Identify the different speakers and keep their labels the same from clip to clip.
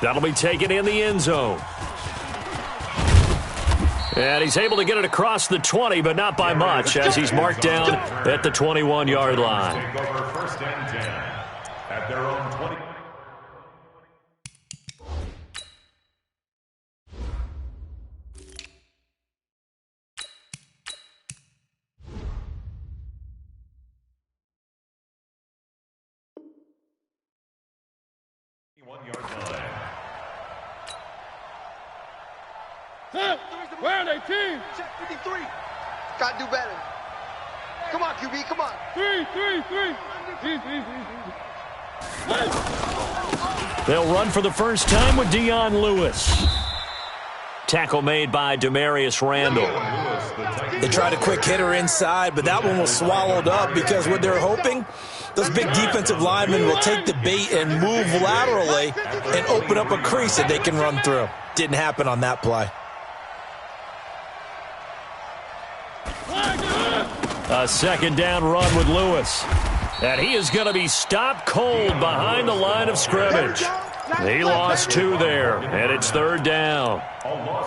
Speaker 1: That'll be taken in the end zone. And he's able to get it across the 20, but not by much, as he's marked down at the 21-yard line.
Speaker 2: First and 10 at their own 20.
Speaker 3: Where are they, team?
Speaker 4: Check 53. Got to do better. Come on, QB, come on.
Speaker 3: Three.
Speaker 1: They'll run for the first time with Dion Lewis. Tackle made by Demarius Randall.
Speaker 5: They tried a quick hitter inside, but that one was swallowed up because what they're hoping, those big defensive linemen will take the bait and move laterally and open up a crease that they can run through. Didn't happen on that play.
Speaker 1: A second down run with Lewis. And he is going to be stopped cold behind the line of scrimmage. He lost 2 there, and it's third down.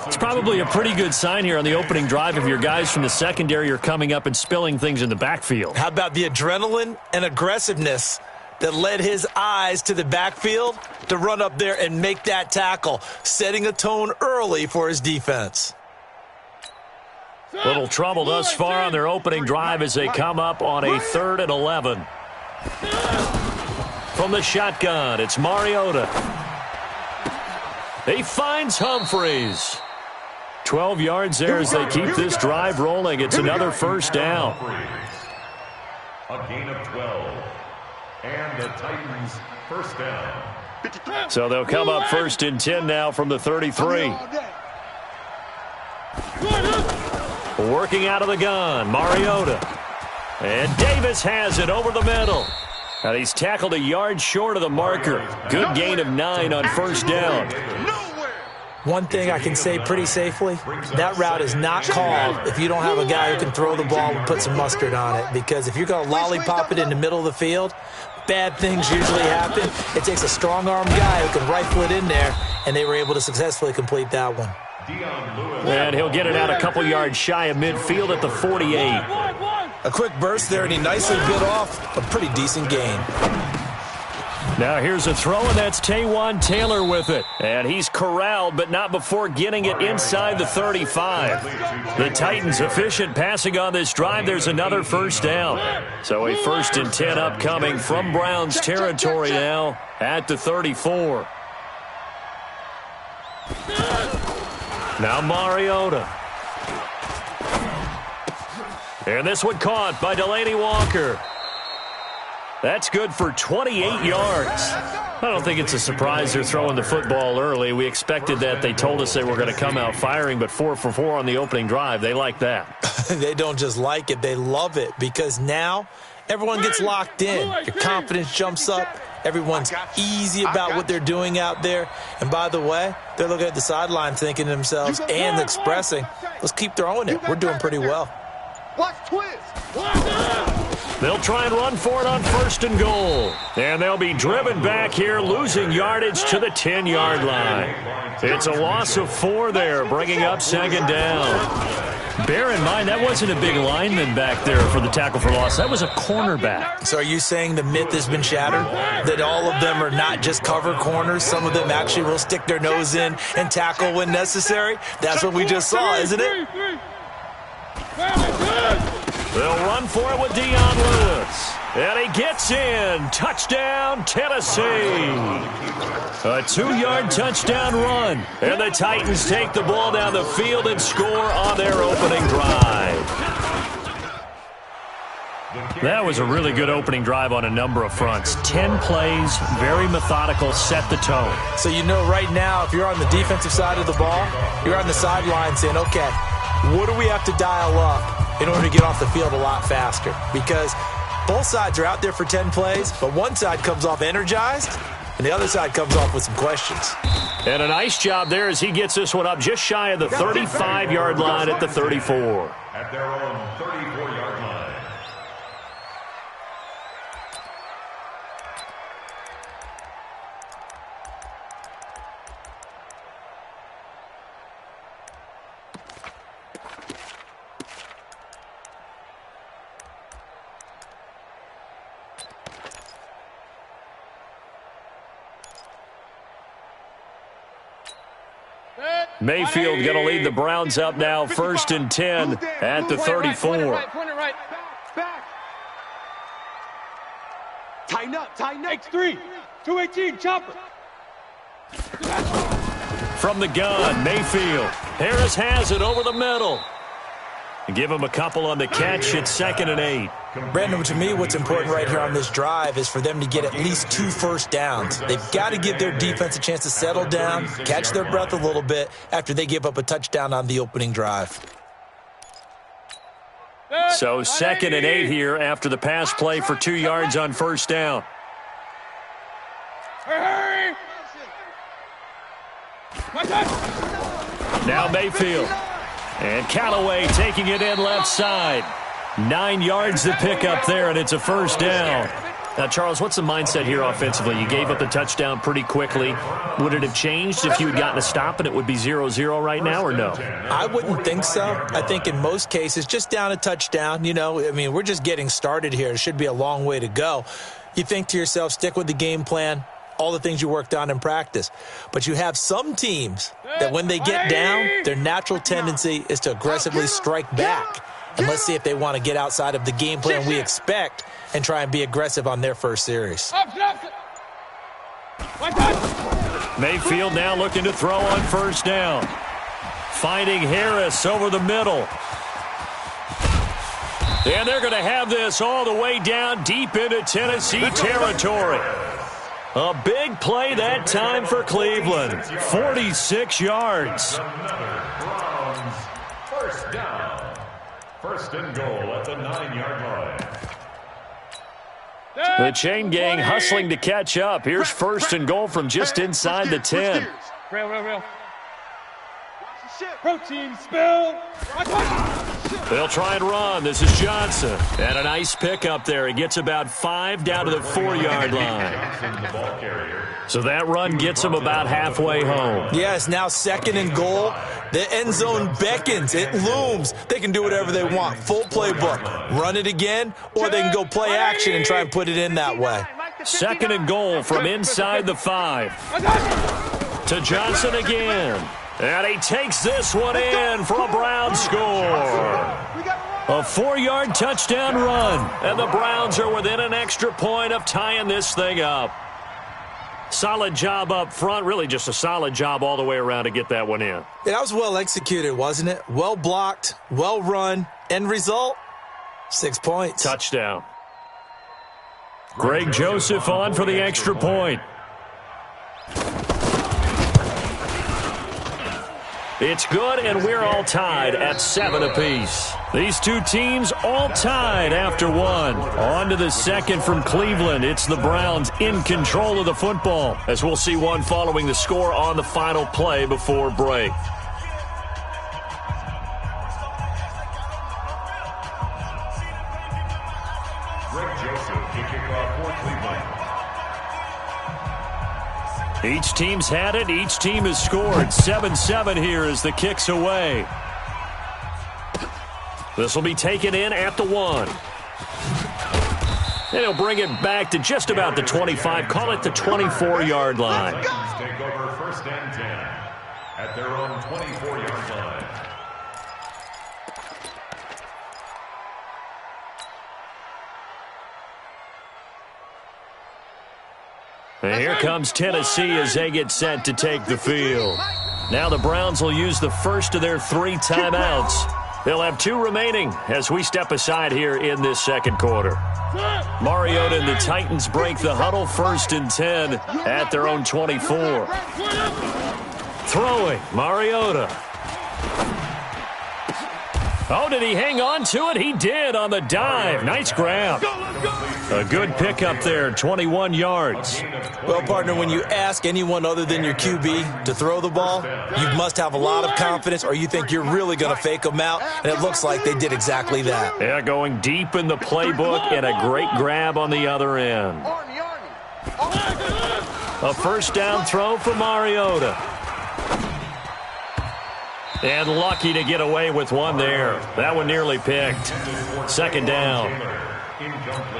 Speaker 1: It's probably a pretty good sign here on the opening drive if your guys from the secondary are coming up and spilling things in the backfield.
Speaker 5: How about the adrenaline and aggressiveness that led his eyes to the backfield to run up there and make that tackle, setting a tone early for his defense.
Speaker 1: Little trouble thus far on their opening drive as they come up on a 3rd and 11. From the shotgun, it's Mariota. He finds Humphreys. 12 yards there as they keep this drive rolling. It's another first down.
Speaker 2: A gain of 12. And the Titans first down.
Speaker 1: So they'll come up 1st and 10 now from the 33. Working out of the gun, Mariota. And Davis has it over the middle. And he's tackled a yard short of the marker. Good gain of 9 on first down.
Speaker 5: One thing I can say pretty safely, that route is not called if you don't have a guy who can throw the ball and put some mustard on it. Because if you're going to lollipop it in the middle of the field, bad things usually happen. It takes a strong-armed guy who can rifle it in there, and they were able to successfully complete that one.
Speaker 1: And he'll get it out a couple yards shy of midfield at the 48.
Speaker 5: A quick burst there, and he nicely bit off a pretty decent gain.
Speaker 1: Now here's a throw, and that's Taywan Taylor with it. And he's corralled, but not before getting it inside the 35. The Titans efficient passing on this drive. There's another first down. So a 1st and 10 upcoming from Browns territory now at the 34. Now Mariota. And this one caught by Delaney Walker. That's good for 28 yards. I don't think it's a surprise they're throwing the football early. We expected that. They told us they were going to come out firing, but 4 for 4 on the opening drive. They like that.
Speaker 5: They don't just like it. They love it because now everyone gets locked in. Your confidence jumps up. Everyone's easy about what they're doing out there. And by the way, they're looking at the sideline thinking to themselves and expressing, let's keep throwing it. We're doing pretty well.
Speaker 4: Watch twist.
Speaker 1: They'll try and run for it on 1st and goal. And they'll be driven back here, losing yardage to the 10-yard line. It's a loss of 4 there, bringing up 2nd down. Bear in mind, that wasn't a big lineman back there for the tackle for loss. That was a cornerback.
Speaker 5: So are you saying the myth has been shattered? That all of them are not just cover corners? Some of them actually will stick their nose in and tackle when necessary? That's what we just saw, isn't it?
Speaker 1: They'll run for it with Dion Lewis. And he gets in. Touchdown, Tennessee. A 2-yard touchdown run. And the Titans take the ball down the field and score on their opening drive. That was a really good opening drive on a number of fronts. 10 plays, very methodical, set the tone.
Speaker 5: So you know right now, if you're on the defensive side of the ball, you're on the sideline saying, okay, what do we have to dial up in order to get off the field a lot faster? Because both sides are out there for 10 plays, but one side comes off energized, and the other side comes off with some questions.
Speaker 1: And a nice job there as he gets this one up just shy of the 35-yard line at the 34.
Speaker 2: At their own 34-yard line.
Speaker 1: Mayfield going to lead the Browns up now, 1st and 10 at the 34.
Speaker 3: Corner right. Back.
Speaker 4: Tighten up.
Speaker 3: X3. 218. Chopper.
Speaker 1: From the gun, Mayfield. Harris has it over the middle. Give him a couple on the catch. It's 2nd and 8.
Speaker 5: Brandon, to me, what's important right here on this drive is for them to get at least 2 first downs. They've got to give their defense a chance to settle down, catch their breath a little bit after they give up a touchdown on the opening drive.
Speaker 1: So 2nd and 8 here after the pass play for 2 yards on 1st down.
Speaker 3: Hurry!
Speaker 1: Now Mayfield. And Callaway taking it in left side. 9 yards to pick up there, and it's a 1st down. Now, Charles, what's the mindset here offensively? You gave up the touchdown pretty quickly. Would it have changed if you had gotten a stop and it would be 0-0 right now, or no?
Speaker 5: I wouldn't think so. I think in most cases, just down a touchdown, we're just getting started here. It should be a long way to go. You think to yourself, stick with the game plan, all the things you worked on in practice. But you have some teams that when they get down, their natural tendency is to aggressively strike back. And let's see if they want to get outside of the game plan we expect and try and be aggressive on their first series.
Speaker 1: Mayfield now looking to throw on 1st down. Finding Harris over the middle. And they're going to have this all the way down deep into Tennessee territory. A big play that time for Cleveland. 46 yards.
Speaker 2: Browns, 1st down. 1st and goal at the 9-yard line.
Speaker 1: The chain gang hustling to catch up. Here's 1st and goal from just inside the 10.
Speaker 3: Real. Protein spill.
Speaker 1: They'll try and run. This is Johnson. And a nice pickup there. He gets about 5 down to the 4-yard line. So that run gets him about halfway home.
Speaker 5: Yes, now 2nd and goal. The end zone beckons. It looms. They can do whatever they want. Full playbook. Run it again, or they can go play action and try and put it in that way.
Speaker 1: 2nd and goal from inside the 5. To Johnson again. And he takes this one in for a Browns score. A 4-yard touchdown run. And the Browns are within an extra point of tying this thing up. Solid job up front. Really just a solid job all the way around to get that one in.
Speaker 5: Yeah, that was well executed, wasn't it? Well blocked, well run. End result, 6 points.
Speaker 1: Touchdown. Greg Joseph on for the extra point. It's good, and we're all tied at 7 apiece. These two teams all tied after 1. On to the 2nd from Cleveland. It's the Browns in control of the football, as we'll see one following the score on the final play before break.
Speaker 2: Greg Joseph to kick off for Cleveland.
Speaker 1: Each team's had it. Each team has scored. 7-7 here as the kick's away. This will be taken in at the 1. And he'll bring it back to just about the 25. Call it the 24-yard line.
Speaker 2: Take over 1st and 10 at their own 24-yard line.
Speaker 1: And here comes Tennessee as they get set to take the field. Now the Browns will use the first of their 3 timeouts. They'll have 2 remaining as we step aside here in this 2nd quarter. Mariota and the Titans break the huddle, 1st and 10 at their own 24. Throwing, Mariota. Oh, did he hang on to it? He did on the dive. Nice grab. A good pickup there, 21 yards.
Speaker 5: Well, partner, when you ask anyone other than your QB to throw the ball, you must have a lot of confidence or you think you're really going to fake them out, and it looks like they did exactly that.
Speaker 1: Yeah, going deep in the playbook and a great grab on the other end. A 1st down throw for Mariota. And lucky to get away with one there. That one nearly picked. 2nd down.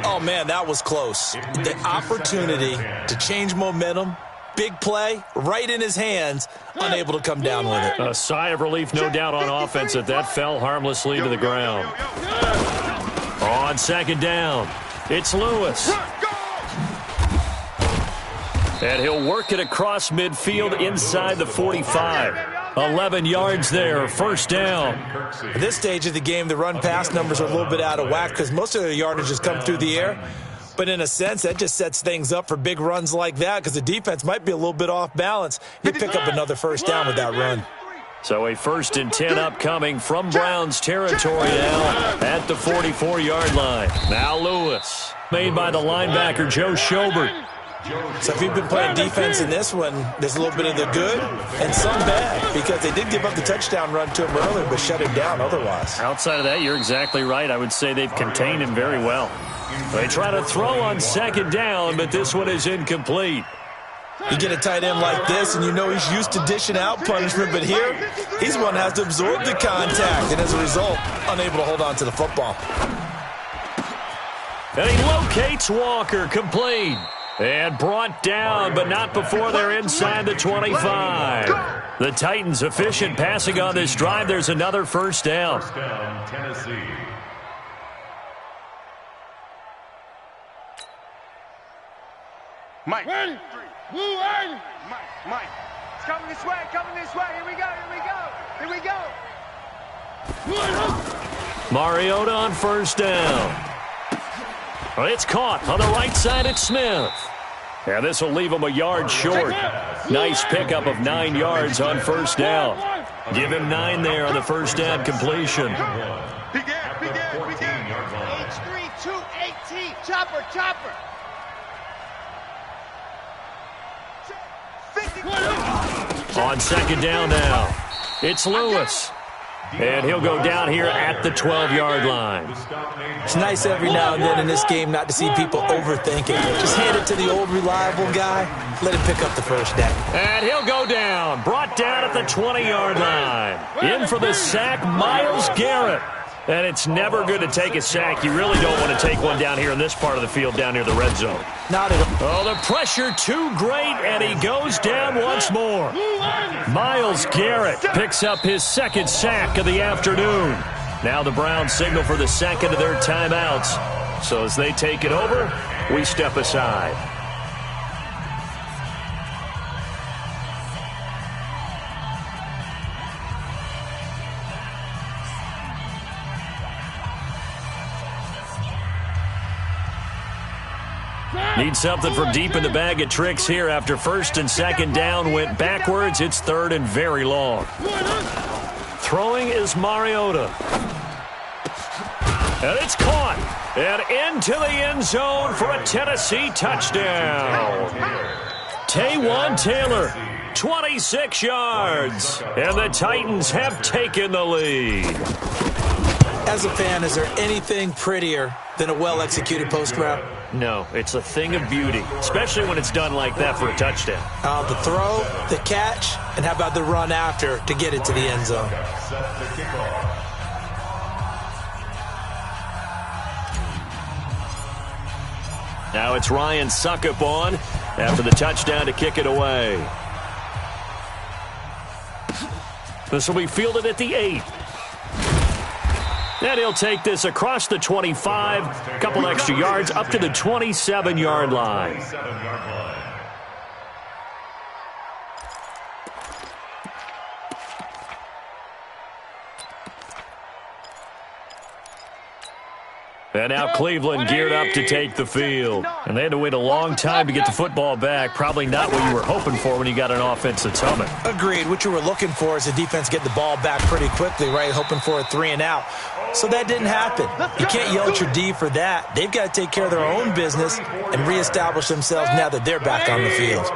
Speaker 5: Oh, man, that was close. The opportunity to change momentum, Big play, right in his hands, unable to come down with it.
Speaker 1: A sigh of relief, no doubt, on offense that fell harmlessly to the ground. On second down, it's Lewis. And he'll work it across midfield inside the 45. 11 yards there, first down.
Speaker 5: At this stage of the game, the run-pass numbers are a little bit out of whack because most of their yardage has come through the air. But in a sense, that just sets things up for big runs like that because the defense might be a little bit off balance. He'll pick up another first down with that run.
Speaker 1: So a 1st and 10 upcoming from Browns territory now at the 44-yard line. Now Lewis, made by the linebacker Joe Schobert.
Speaker 5: So if you've been playing defense in this one, there's a little bit of the good and some bad because they did give up the touchdown run to him earlier but shut him down otherwise.
Speaker 1: Outside of that, you're exactly right. I would say they've contained him very well. They try to throw on second down, but this one is incomplete.
Speaker 5: You get a tight end like this, and you know he's used to dishing out punishment, but here, he's one that has to absorb the contact, and as a result, unable to hold on to the football.
Speaker 1: And he locates Walker, complete. And brought down, but not before they're inside the 25. The Titans efficient passing on this drive. There's another first down.
Speaker 2: First down, Tennessee.
Speaker 4: Mike.
Speaker 3: Ready. Blue line.
Speaker 4: Mike. It's coming this way. Here we go.
Speaker 1: Mariota on first down. It's caught on the right side. It's Smith. And this will leave him a yard short. Nice pickup of 9 yards on first down. Give him 9 there on the first down completion.
Speaker 4: H3-218. Chopper.
Speaker 1: On second down now, it's Lewis. And he'll go down here at the 12-yard line.
Speaker 5: It's nice every now and then in this game not to see people overthink it. Just hand it to the old reliable guy, let him pick up the first down.
Speaker 1: And he'll go down, brought down at the 20-yard line. In for the sack, Myles Garrett. And it's never good to take a sack. You really don't want to take one down here in this part of the field, down near the red zone.
Speaker 5: Not at all.
Speaker 1: Oh, the pressure too great, and he goes down once more. Myles Garrett picks up his 2nd sack of the afternoon. Now the Browns signal for the 2nd of their timeouts. So as they take it over, we step aside. Need something from deep in the bag of tricks here after 1st and 2nd down went backwards. It's 3rd and very long. Throwing is Mariota. And it's caught. And into the end zone for a Tennessee touchdown. Taywan Taylor, 26 yards. And the Titans have taken the lead.
Speaker 5: As a fan, is there anything prettier than a well-executed post route?
Speaker 1: No, it's a thing of beauty, especially when it's done like that for a touchdown.
Speaker 5: The throw, the catch, and how about the run after to get it to the end zone?
Speaker 1: Now it's Ryan Suckup on after the touchdown to kick it away. This will be fielded at the 8. And he'll take this across the 25, a couple extra yards, up to the 27-yard line. And now Cleveland geared up to take the field. And they had to wait a long time to get the football back. Probably not what you were hoping for when you got an offense that's humming.
Speaker 5: Agreed. What you were looking for is the defense get the ball back pretty quickly, right? Hoping for a 3 and out. So that didn't happen. You can't yell at your D for that. They've got to take care of their own business and reestablish themselves now that they're back on the field.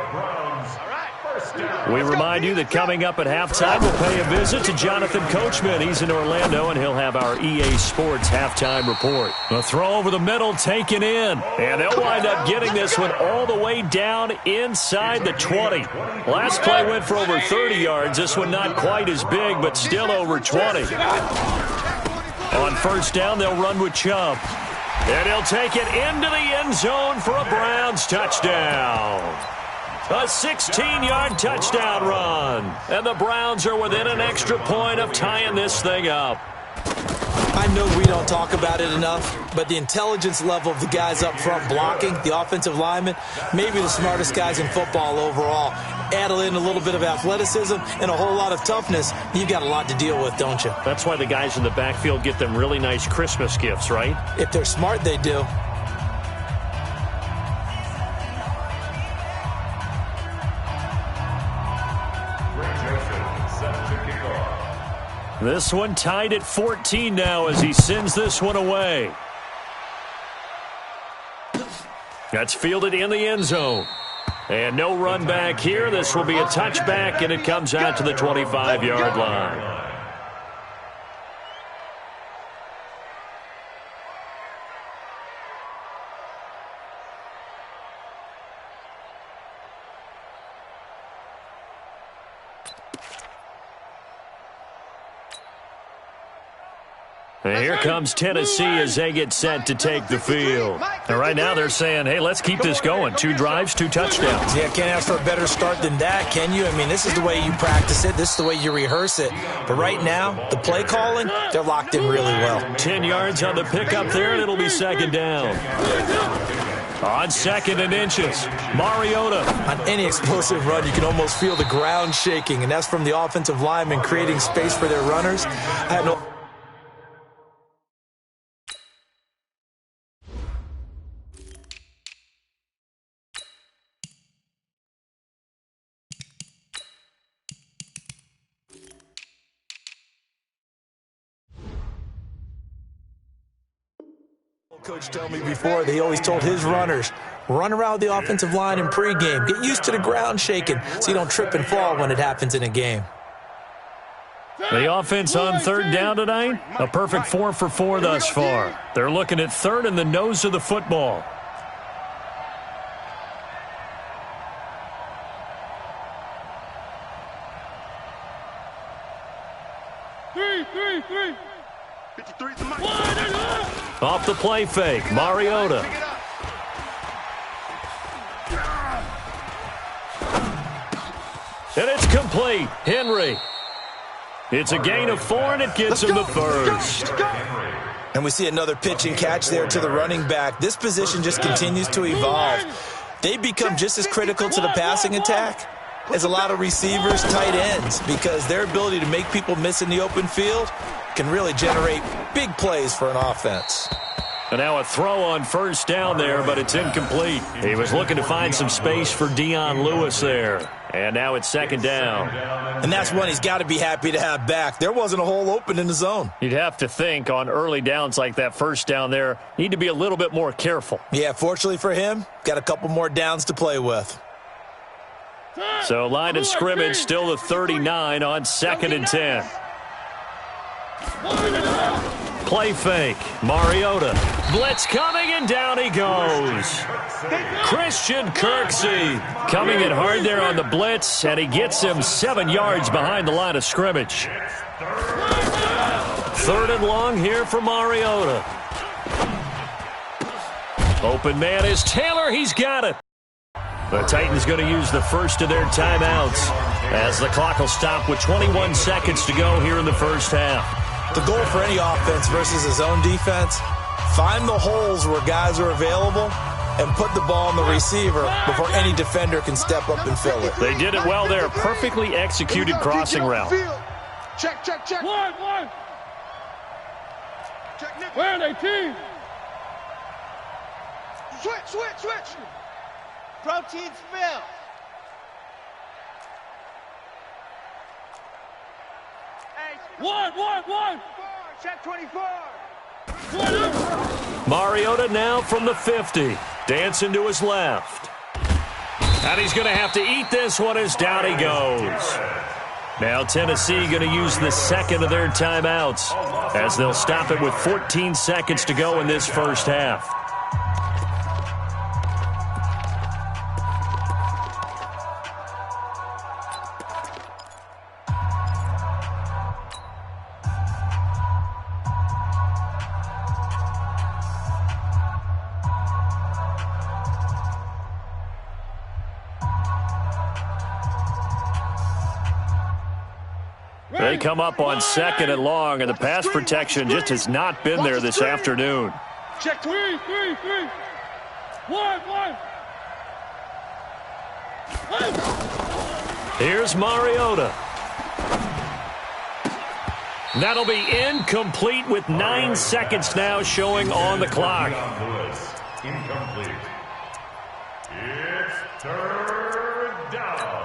Speaker 1: We remind you that coming up at halftime, we'll pay a visit to Jonathan Coachman. He's in Orlando, and he'll have our EA Sports halftime report. A throw over the middle taken in, and they'll wind up getting this one all the way down inside the 20. Last play went for over 30 yards. This one not quite as big, but still over 20. On first down, they'll run with Chubb. And he'll take it into the end zone for a Browns touchdown. A 16-yard touchdown run. And the Browns are within an extra point of tying this thing up.
Speaker 5: I know we don't talk about it enough, but the intelligence level of the guys up front blocking, the offensive linemen, maybe the smartest guys in football overall. Add in a little bit of athleticism and a whole lot of toughness, you've got a lot to deal with, don't you?
Speaker 1: That's why the guys in the backfield get them really nice Christmas gifts, right?
Speaker 5: If they're smart, they do.
Speaker 1: This one tied at 14 now as he sends this one away. That's fielded in the end zone. And no run back here. This will be a touchback, and it comes out to the 25-yard line. And here comes Tennessee as they get set to take the field. And right now they're saying, hey, let's keep this going. 2 drives, 2 touchdowns.
Speaker 5: Yeah, can't ask for a better start than that, can you? I mean, this is the way you practice it. This is the way you rehearse it. But right now, the play calling, they're locked in really well.
Speaker 1: 10 yards on the pickup there, and it'll be second down. On 2nd and inches, Mariota.
Speaker 5: On any explosive run, you can almost feel the ground shaking, and that's from the offensive linemen creating space for their runners. I had no... Coach told me before, he always told his runners, run around the offensive line in pregame. Get used to the ground shaking so you don't trip and fall when it happens in a game.
Speaker 1: The offense on 3rd down tonight, a perfect 4 for 4 thus far. They're looking at 3rd and the nose of the football. Off the play fake, Mariota. And it's complete. Henry. It's a gain of 4, and it gets him the first.
Speaker 5: And we see another pitch and catch there to the running back. This position just continues to evolve. They become just as critical to the passing attack as a lot of receivers, tight ends, because their ability to make people miss in the open field can really generate big plays for an offense.
Speaker 1: And now a throw on 1st down there, but it's incomplete. He was looking to find some space for Dion Lewis there. And now it's 2nd down.
Speaker 5: And that's one he's got to be happy to have back. There wasn't a hole open in the zone.
Speaker 1: You'd have to think on early downs like that 1st down there, need to be a little bit more careful.
Speaker 5: Yeah, fortunately for him, got a couple more downs to play with.
Speaker 1: So line of scrimmage still the 39 on 2nd and 10. Play fake. Mariota. Blitz coming, and down he goes. Christian Kirksey coming in hard there on the blitz, and he gets him 7 yards behind the line of scrimmage. 3rd and long here for Mariota. Open man is Taylor. He's got it. The Titans going to use the first of their timeouts as the clock will stop with 21 seconds to go here in the first half.
Speaker 5: The goal for any offense versus his own defense, find the holes where guys are available and put the ball on the receiver before any defender can step up and fill it.
Speaker 1: They did it well there. Perfectly executed crossing route.
Speaker 4: Check, check, check.
Speaker 3: One. Where are they, team?
Speaker 4: Switch.
Speaker 6: Protein spill.
Speaker 3: One.
Speaker 4: Check 24.
Speaker 1: Mariota now from the 50. Dancing to his left. And he's going to have to eat this one as down he goes. Now Tennessee going to use the 2nd of their timeouts as they'll stop it with 14 seconds to go in this first half. They come up on 2nd and long, and the pass protection just has not been there this afternoon.
Speaker 3: Check 3. 1.
Speaker 1: Here's Mariota. That'll be incomplete with 9 seconds now showing on the clock.
Speaker 2: Incomplete. It's 3rd down.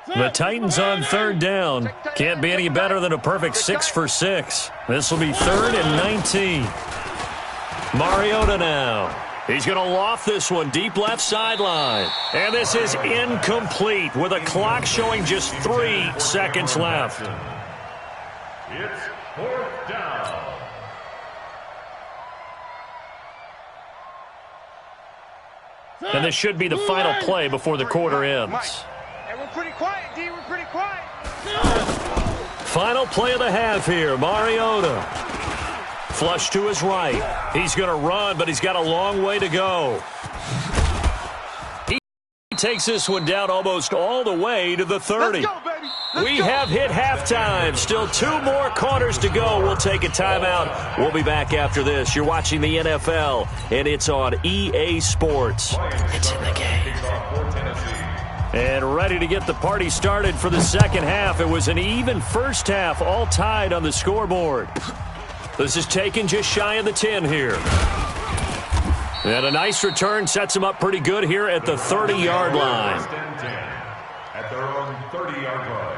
Speaker 1: The Titans on 3rd down. Can't be any better than a perfect 6 for 6. This will be 3rd and 19. Mariota now. He's going to loft this one deep left sideline. And this is incomplete with a clock showing just 3 seconds left.
Speaker 2: It's 4th down.
Speaker 1: And this should be the final play before the quarter ends.
Speaker 4: Hey, we're pretty quiet, D. We're pretty quiet.
Speaker 1: Final play of the half here. Mariota. Flush to his right. He's going to run, but he's got a long way to go. He takes this one down almost all the way to the 30.
Speaker 4: Let's go, baby.
Speaker 1: We have hit halftime. Still 2 more quarters to go. We'll take a timeout. We'll be back after this. You're watching the NFL, and it's on EA Sports. It's in the game. And ready to get the party started for the second half. It was an even first half, all tied on the scoreboard. This is taken just shy of the 10 here. And a nice return sets him up pretty good here at the 30-yard line.
Speaker 2: At their own 30-yard line.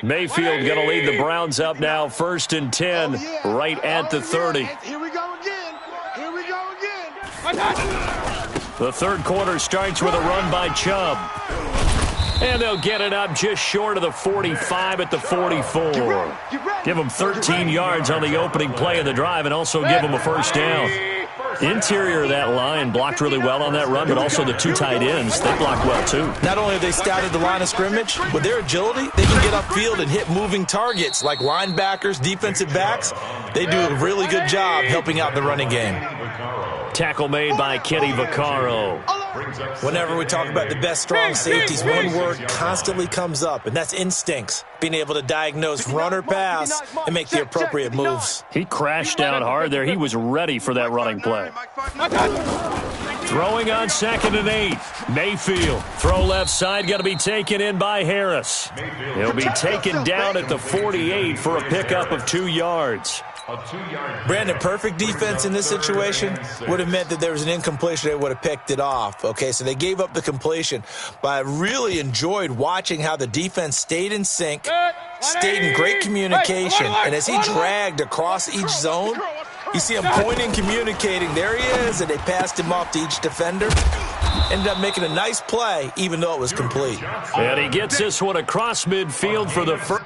Speaker 1: Mayfield going to lead the Browns up now, 1st and 10, right at the 30.
Speaker 4: Here we go again. Here we go again.
Speaker 1: The third quarter starts with a run by Chubb. And they'll get it up just short of the 45 at the 44. Give them 13 yards on the opening play of the drive and also give them a first down. Interior of that line blocked really well on that run, but also the 2 tight ends, they blocked well too.
Speaker 5: Not only have they scouted the line of scrimmage, with their agility, they can get upfield and hit moving targets like linebackers, defensive backs. They do a really good job helping out the running game.
Speaker 1: Tackle made by Kenny Vaccaro.
Speaker 5: Whenever we talk about the best strong safeties, one word constantly comes up, and that's instincts. Being able to diagnose run or pass and make the appropriate moves.
Speaker 1: He crashed down hard there. He was ready for that running play. Throwing on 2nd and 8. Mayfield. Throw left side, going to be taken in by Harris. He'll be taken down at the 48 for a pickup of 2 yards.
Speaker 5: Brandon, perfect defense in this situation would have meant that there was an incompletion. They would have picked it off. Okay, so they gave up the completion. But I really enjoyed watching how the defense stayed in sync, stayed in great communication. And as he dragged across each zone, you see him pointing, communicating. There he is, and they passed him off to each defender. Ended up making a nice play, even though it was complete.
Speaker 1: And he gets this one across midfield for the first.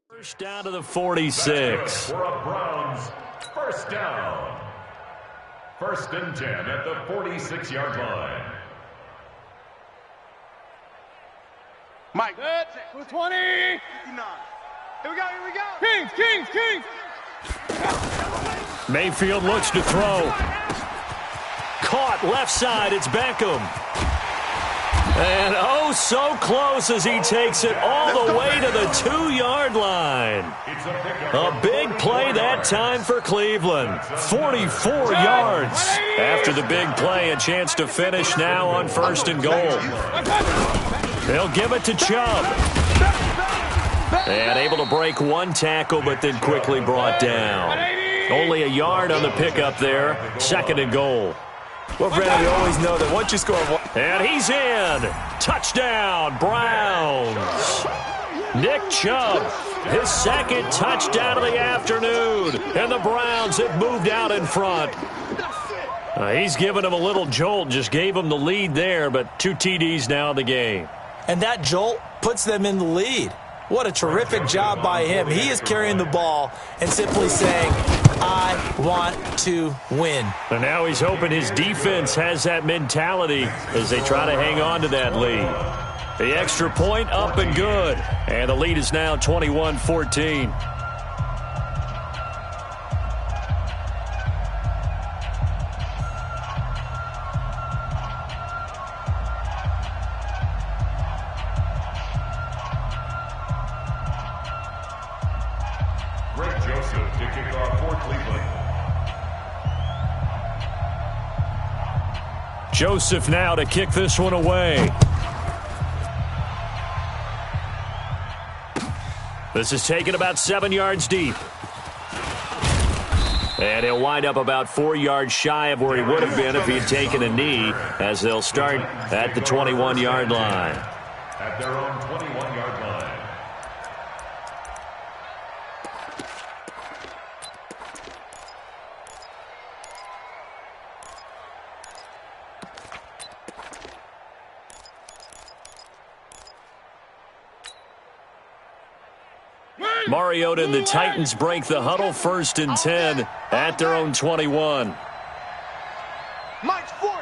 Speaker 1: First down to the 46.
Speaker 2: For a Browns first down. 1st and 10 at the 46-yard line.
Speaker 3: Mike. 20.
Speaker 4: 59. Here we go.
Speaker 3: Kings.
Speaker 1: Mayfield looks to throw. Caught left side. It's Beckham. And oh, so close as he takes it all the way to the 2-yard line. A big play that time for Cleveland. 44 yards. After the big play, a chance to finish now on 1st and goal. They'll give it to Chubb. And able to break one tackle, but then quickly brought down. Only a yard on the pickup there. 2nd and goal.
Speaker 5: Well, Brandon, we always know that once you score one.
Speaker 1: And he's in. Touchdown, Browns. Nick Chubb, his 2nd touchdown of the afternoon. And the Browns have moved out in front. He's given him a little jolt, just gave him the lead there, but 2 TDs now in the game.
Speaker 5: And that jolt puts them in the lead. What a terrific job by him. He is carrying the ball and simply saying, I want to win.
Speaker 1: And now he's hoping his defense has that mentality as they try to hang on to that lead. The extra point up and good. And the lead is now 21-14. Joseph now to kick this one away. This is taken about 7 yards deep. And he'll wind up about 4 yards shy of where he would have been if he had taken a knee, as they'll start at the 21-yard line.
Speaker 2: At their own 21-yard line.
Speaker 1: Mariota and the Titans break the huddle, 1st and 10 at their own 21.
Speaker 4: Mike's 40.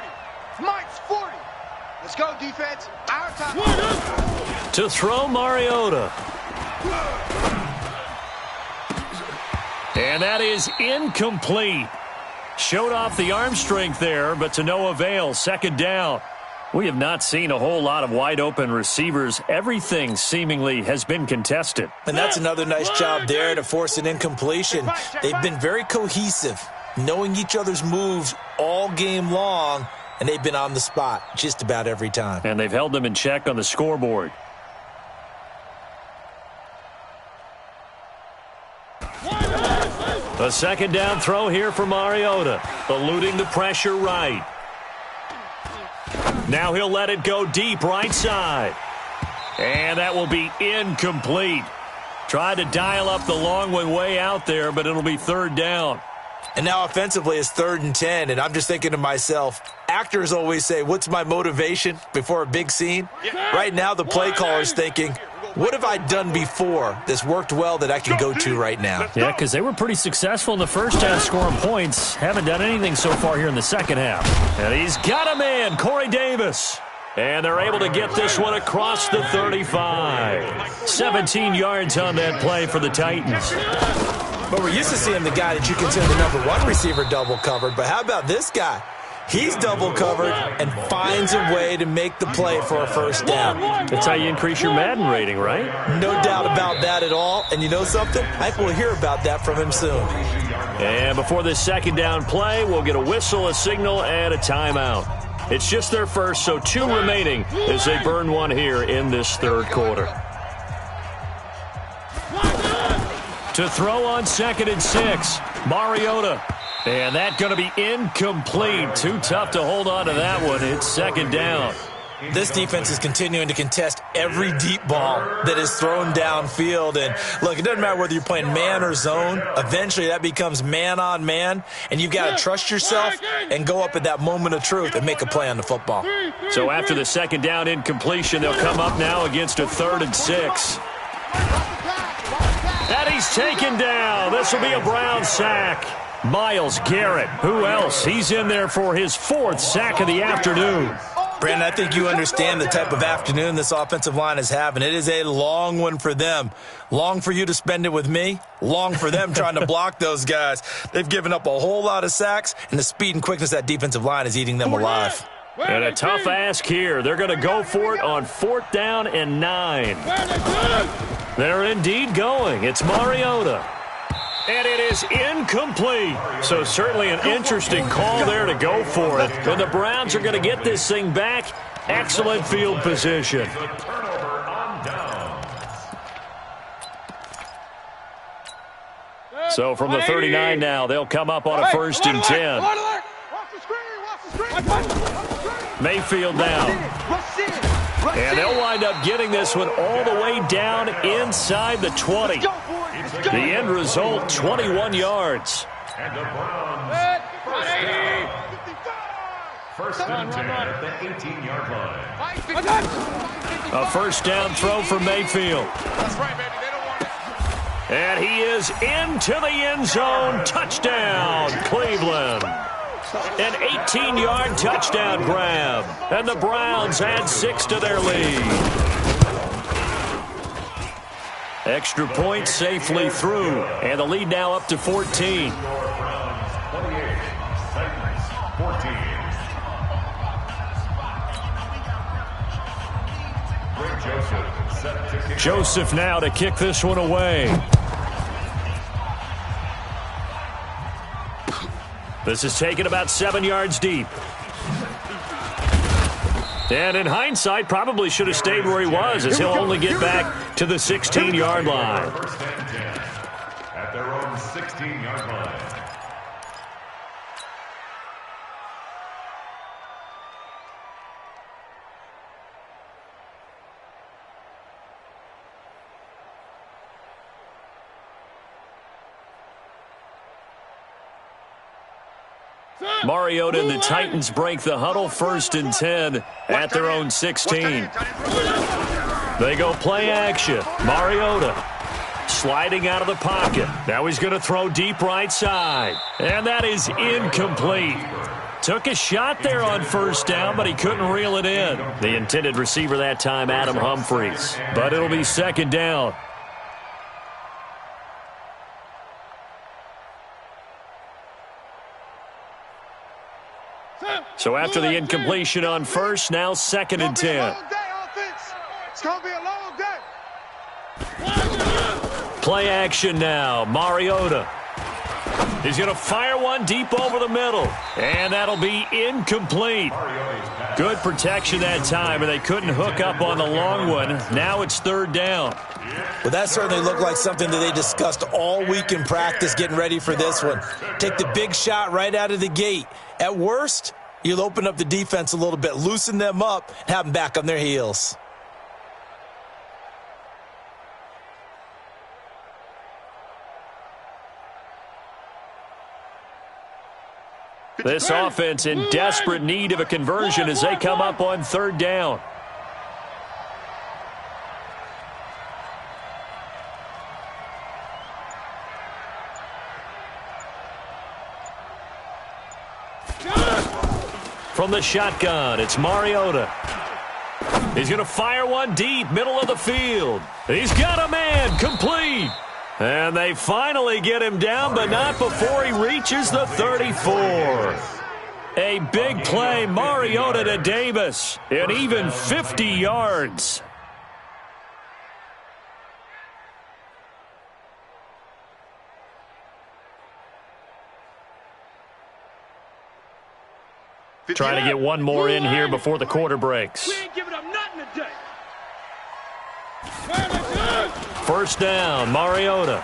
Speaker 4: Mike's 40. Let's go, defense. Our time.
Speaker 1: To throw, Mariota. And that is incomplete. Showed off the arm strength there, but to no avail. 2nd down. We have not seen a whole lot of wide-open receivers. Everything seemingly has been contested.
Speaker 5: And that's another nice job there to force an incompletion. They've been very cohesive, knowing each other's moves all game long, and they've been on the spot just about every time.
Speaker 1: And they've held them in check on the scoreboard. A 2nd down throw here for Mariota, eluding the pressure right. Now he'll let it go deep right side. And that will be incomplete. Tried to dial up the long one way out there, but it'll be 3rd down.
Speaker 5: And now offensively it's 3rd and 10, and I'm just thinking to myself, actors always say, what's my motivation before a big scene? Right now the play caller's thinking, what have I done before that's worked well that I can go to right now?
Speaker 1: Yeah, because they were pretty successful in the first half scoring points. Haven't done anything so far here in the second half. And he's got a man, Corey Davis. And they're able to get this one across the 35. 17 yards on that play for the Titans.
Speaker 5: But we're used to seeing the guy that you consider the #1 receiver double covered. But how about this guy? He's double covered and finds a way to make the play for a 1st down.
Speaker 1: That's how you increase your Madden rating, right?
Speaker 5: No doubt about that at all. And you know something? I think we'll hear about that from him soon.
Speaker 1: And before this 2nd down play, we'll get a whistle, a signal, and a timeout. It's just their first, so 2 remaining as they burn one here in this 3rd quarter. To throw on 2nd and 6, Mariota. And that's going to be incomplete. Too tough to hold on to that one. It's 2nd down.
Speaker 5: This defense is continuing to contest every deep ball that is thrown downfield. And, look, it doesn't matter whether you're playing man or zone. Eventually that becomes man on man. And you've got to trust yourself and go up at that moment of truth and make a play on the football.
Speaker 1: So after the 2nd down incompletion, they'll come up now against a 3rd and 6. And he's taken down. This will be a Brown sack. Myles Garrett, who else? He's in there for his 4th sack of the afternoon.
Speaker 5: Brandon, I think you understand the type of afternoon this offensive line is having. It is a long one for them. Long for you to spend it with me. Long for them trying to block those guys. They've given up a whole lot of sacks, and the speed and quickness of that defensive line is eating them alive.
Speaker 1: And a tough ask here. They're going to go for it on 4th down and 9. They're indeed going. It's Mariota. And it is incomplete. So certainly an interesting call there to go for it. And the Browns are going to get this thing back. Excellent field position. So from the 39 now, they'll come up on a 1st and 10. Mayfield down. And they'll wind up getting this one all the way down inside the 20. The end result, 21 yards.
Speaker 2: And the Browns, first and 10 at the 18-yard line.
Speaker 1: A 1st down throw for Mayfield.
Speaker 3: That's right, baby. They don't want it.
Speaker 1: And he is into the end zone. Touchdown, Cleveland. An 18-yard touchdown grab. And the Browns add 6 to their lead. Extra point safely through. And the lead now up to 14.
Speaker 2: Browns 28, Titans 14. Greg Joseph set to kick.
Speaker 1: Joseph now to kick this one away. This is taken about 7 yards deep. And in hindsight, probably should have stayed where he was, as he'll only get back to the 16-yard line.
Speaker 2: First and 10 at their own 16-yard line.
Speaker 1: Mariota and the Titans break the huddle, 1st and 10 at their own 16. They go play action. Mariota sliding out of the pocket. Now he's going to throw deep right side. And that is incomplete. Took a shot there on 1st down, but he couldn't reel it in. The intended receiver that time, Adam Humphries. But it'll be 2nd down. So after the incompletion on 1st, now 2nd and 10.
Speaker 3: It's going to be a long day.
Speaker 1: Play action now. Mariota. He's going to fire one deep over the middle. And that'll be incomplete. Good protection that time, and they couldn't hook up on the long one. Now it's 3rd down.
Speaker 5: Well, that certainly looked like something that they discussed all week in practice getting ready for this one. Take the big shot right out of the gate. At worst, you'll open up the defense a little bit, loosen them up, and have them back on their heels.
Speaker 1: This offense in desperate need of a conversion as they come up on 3rd down. From the shotgun, it's Mariota. He's going to fire one deep, middle of the field. He's got a man, complete. And they finally get him down, but not before he reaches the 34. A big play, Mariota to Davis, and even 50 yards. Trying to get one more in here before the quarter breaks.
Speaker 3: We ain't giving up nothing today.
Speaker 1: 1st down, Mariota.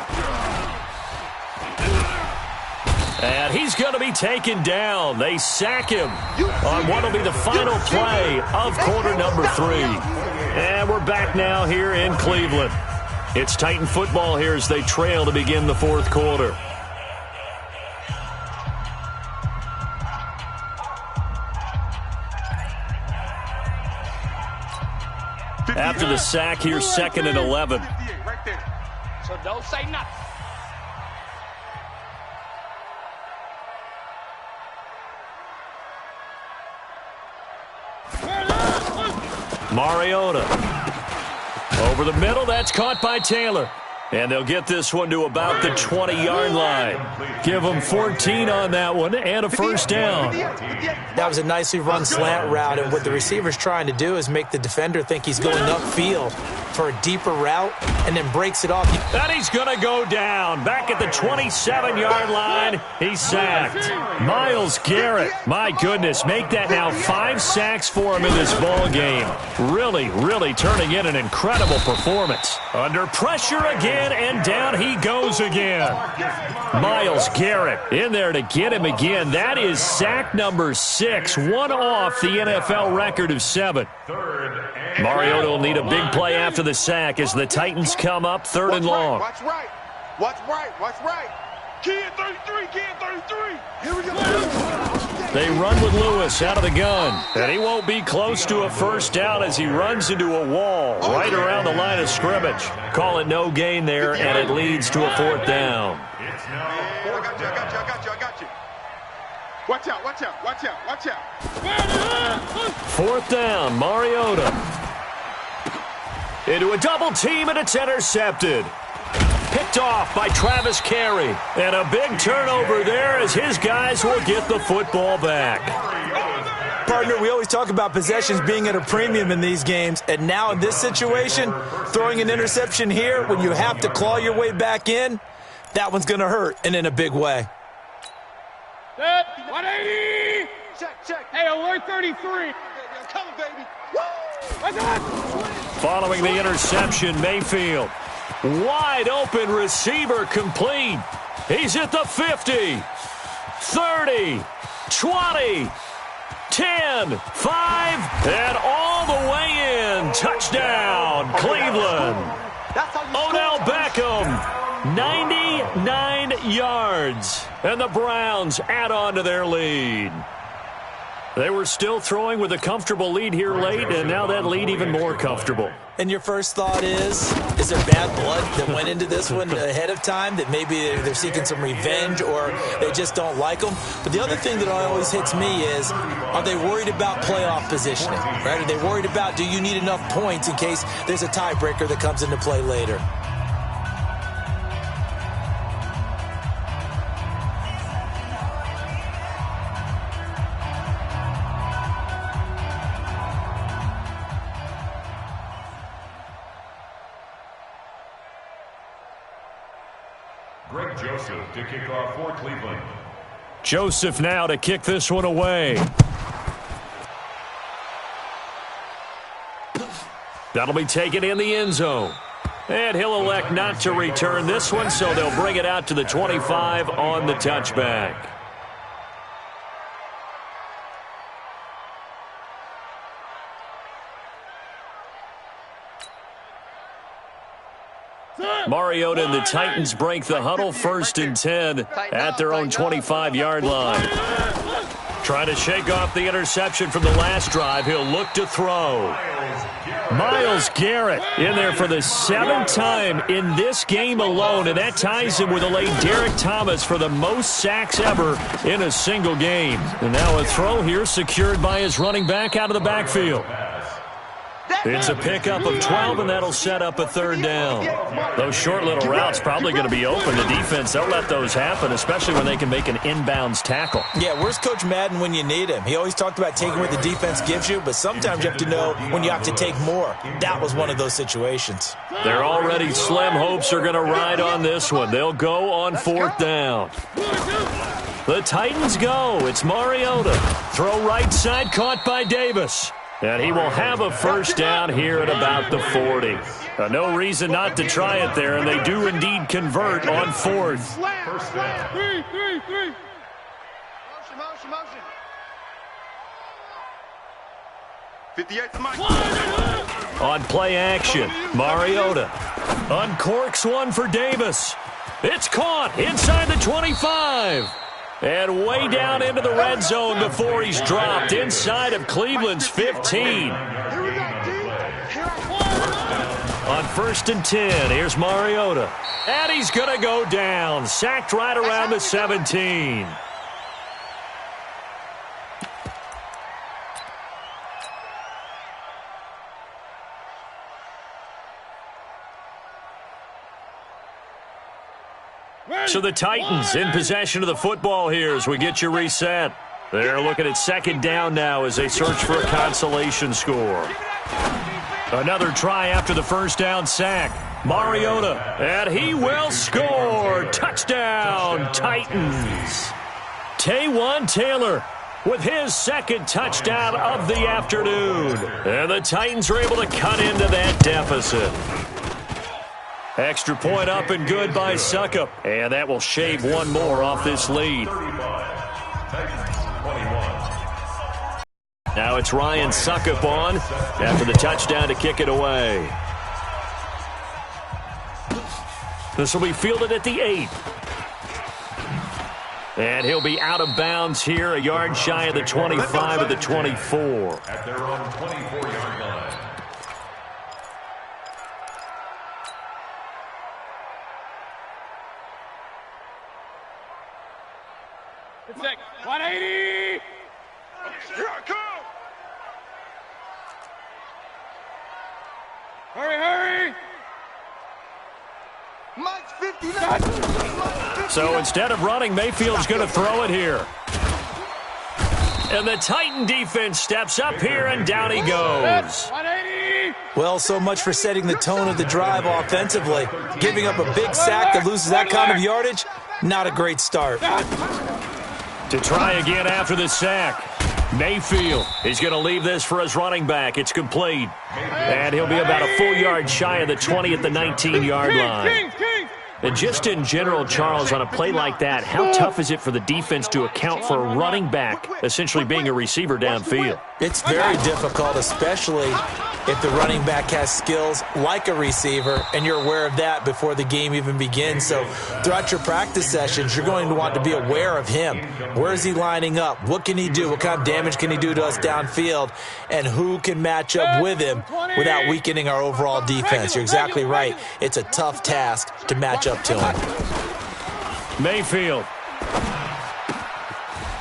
Speaker 1: And he's going to be taken down. They sack him on what will be the final play of quarter number 3. And we're back now here in Cleveland. It's Titan football here as they trail to begin the 4th quarter. After the sack, here's 2nd and 11.
Speaker 6: So don't say nothing.
Speaker 1: Mariota. Over the middle, that's caught by Taylor. And they'll get this one to about the 20-yard line. Give them 14 on that one and a 1st down.
Speaker 5: That was a nicely run slant route, and what the receiver's trying to do is make the defender think he's going upfield for a deeper route and then breaks it off.
Speaker 1: And he's going to go down. Back at the 27-yard line, he's sacked. Myles Garrett, my goodness, make that now 5 sacks for him in this ball game. Really, really turning in an incredible performance. Under pressure again and down down he goes again. Miles Garrett in there to get him again. That is sack number 6, one off the NFL record of 7. Mariota will need a big play after the sack as the Titans come up 3rd and long.
Speaker 3: Watch right. Watch right. Watch right. Key at 33. Key at 33. Here we go.
Speaker 1: They run with Lewis out of the gun, and he won't be close to a first down as he runs into a wall right around the line of scrimmage. Call it no gain there, and it leads to a 4th down.
Speaker 3: I got you. Watch out. Watch out.
Speaker 1: 4th down, Mariota. Into a double team, and it's intercepted. Picked off by Travis Carey. And a big turnover there as his guys will get the football back.
Speaker 5: Partner, we always talk about possessions being at a premium in these games, and now in this situation, throwing an interception here when you have to claw your way back in, that one's going to hurt, and in a big way.
Speaker 6: 180.
Speaker 3: Check.
Speaker 6: Hey, alert 33.
Speaker 3: Coming, baby.
Speaker 1: Following the interception, Mayfield. Wide open receiver complete. He's at the 50, 30, 20, 10, 5, and all the way in. Touchdown, Cleveland. Odell Beckham, 99 yards. And the Browns add on to their lead. They were still throwing with a comfortable lead here late, and now that lead even more comfortable.
Speaker 5: And your first thought is there bad blood that went into this one ahead of time, that maybe they're seeking some revenge or they just don't like them? But the other thing that always hits me is, are they worried about playoff positioning? Right? Are they worried about, do you need enough points in case there's a tiebreaker that comes into play later?
Speaker 2: Greg Joseph to kick off for Cleveland.
Speaker 1: Joseph now to kick this one away. That'll be taken in the end zone. And he'll elect not to return this one, so they'll bring it out to the 25 on the touchback. Mariota and the Titans break the huddle, 1st and 10 at their own 25-yard line. Trying to shake off the interception from the last drive. He'll look to throw. Miles Garrett in there for the 7th time in this game alone, and that ties him with the late Derek Thomas for the most sacks ever in a single game. And now a throw here secured by his running back out of the backfield. It's a pickup of 12, and that'll set up a 3rd down. Those short little routes probably going to be open. The defense, they'll let those happen, especially when they can make an inbounds tackle.
Speaker 5: Yeah, where's Coach Madden when you need him? He always talked about taking what the defense gives you, but sometimes you have to know when you have to take more. That was one of those situations.
Speaker 1: Their already slim hopes are going to ride on this one. They'll go on 4th down. The Titans go. It's Mariota. Throw right side, caught by Davis. And he will have a 1st down here at about the 40. No reason not to try it there, and they do indeed convert on 4th.
Speaker 3: First down.
Speaker 6: 3.
Speaker 3: Motion. 58 to Mike.
Speaker 1: On play action, Mariota uncorks one for Davis. It's caught inside the 25. And way down into the red zone before he's dropped inside of Cleveland's 15. On 1st and 10, here's Mariota. And he's going to go down, sacked right around the 17. So the Titans in possession of the football here as we get you reset. They're looking at 2nd down now as they search for a consolation score. Another try after the 1st down sack. Mariota, and he will score. Touchdown, Titans. Taywan Taylor with his 2nd touchdown of the afternoon. And the Titans are able to cut into that deficit. Extra point up and good by Suckup. And that will shave one more off this lead. Now it's Ryan Suckup on after the touchdown to kick it away. This will be fielded at the 8. And he'll be out of bounds here, a yard shy of the 25 of the 24.
Speaker 2: At their own 24-yard line.
Speaker 6: It's like 180.
Speaker 3: Here I come.
Speaker 6: Hurry, hurry.
Speaker 4: Mike's 59.
Speaker 1: So instead of running, Mayfield's going to throw it here. And the Titan defense steps up here, and down he goes.
Speaker 6: 180.
Speaker 5: Well, so much for setting the tone of the drive offensively. Giving up a big sack that loses that kind of yardage, not a great start.
Speaker 1: To try again after the sack. Mayfield is going to leave this for his running back. It's complete. And he'll be about a full yard shy of the 20 at the 19-yard line. And just in general, Charles, on a play like that, how tough is it for the defense to account for a running back essentially being a receiver downfield?
Speaker 5: It's very difficult, especially if the running back has skills like a receiver, and you're aware of that before the game even begins. So throughout your practice sessions, you're going to want to be aware of him. Where is he lining up? What can he do? What kind of damage can he do to us downfield? And who can match up with him without weakening our overall defense? You're exactly right. It's a tough task to match up to him.
Speaker 1: Mayfield.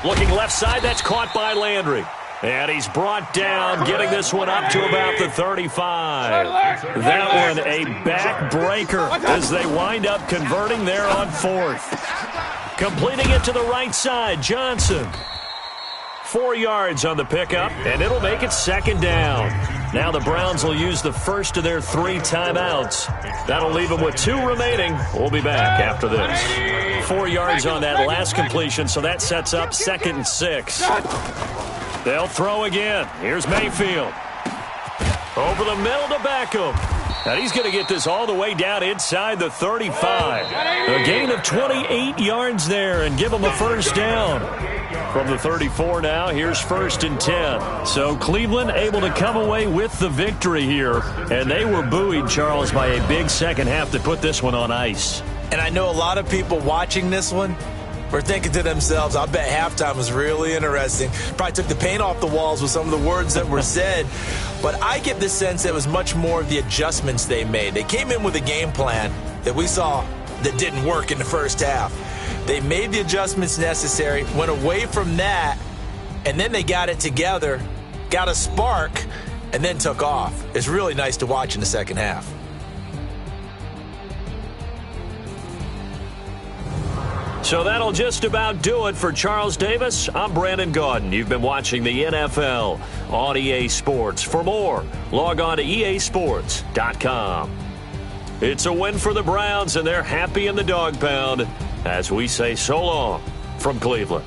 Speaker 1: Looking left side, that's caught by Landry. And he's brought down, getting this one up to about the 35. That one a backbreaker as they wind up converting there on 4th. Completing it to the right side, Johnson. 4 yards on the pickup, and it'll make it 2nd down. Now the Browns will use the first of their 3 timeouts. That'll leave them with 2 remaining. We'll be back after this. 4 yards on that last completion, so that sets up 2nd and 6. They'll throw again. Here's Mayfield. Over the middle to Beckham. And he's going to get this all the way down inside the 35. A gain of 28 yards there and give them a first down. From the 34 now, here's 1st and 10. So Cleveland able to come away with the victory here. And they were buoyed, Charles, by a big second half to put this one on ice.
Speaker 5: And I know a lot of people watching this one were thinking to themselves, I bet halftime was really interesting. Probably took the paint off the walls with some of the words that were said. But I get the sense that it was much more of the adjustments they made. They came in with a game plan that we saw that didn't work in the first half. They made the adjustments necessary, went away from that, and then they got it together, got a spark, and then took off. It's really nice to watch in the second half.
Speaker 1: So that'll just about do it for Charles Davis. I'm Brandon Gaudin. You've been watching the NFL on EA Sports. For more, log on to easports.com. It's a win for the Browns, and they're happy in the dog pound as we say so long from Cleveland.